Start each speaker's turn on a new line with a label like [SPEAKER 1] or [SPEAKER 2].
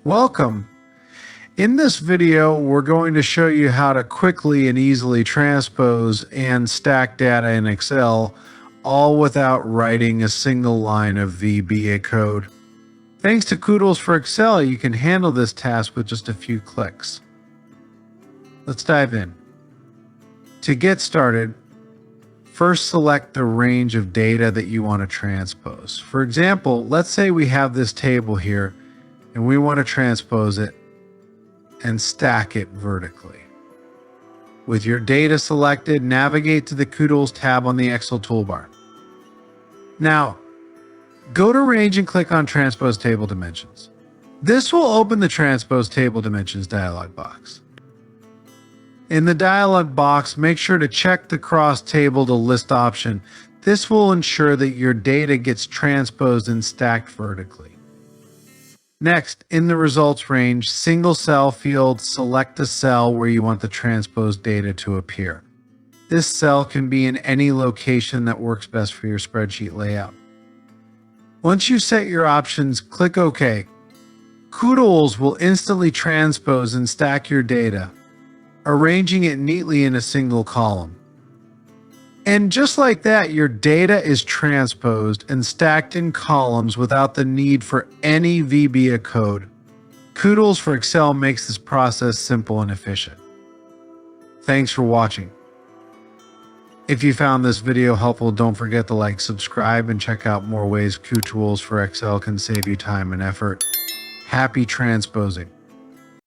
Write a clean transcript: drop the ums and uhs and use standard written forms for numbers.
[SPEAKER 1] Welcome. In this video, we're going to show you how to quickly and easily transpose and stack data in Excel, all without writing a single line of VBA code. Thanks to Kutools for Excel, you can handle this task with just a few clicks. Let's dive in. To get started, first select the range of data that you want to transpose. For example, let's say we have this table here and we want to transpose it and stack it vertically. With your data selected, navigate to the Kutools tab on the Excel toolbar. Now, go to Range and click on Transpose Table Dimensions. This will open the Transpose Table Dimensions dialog box. In the dialog box, make sure to check the Cross Table to List option. This will ensure that your data gets transposed and stacked vertically. Next, in the results range, single cell field, select the cell where you want the transposed data to appear. This cell can be in any location that works best for your spreadsheet layout. Once you set your options, click OK. Kutools will instantly transpose and stack your data, arranging it neatly in a single column. And just like that, your data is transposed and stacked in columns without the need for any VBA code. Kutools for Excel makes this process simple and efficient. Thanks for watching. If you found this video helpful, don't forget to like, subscribe, and check out more ways Kutools for Excel can save you time and effort. Happy transposing!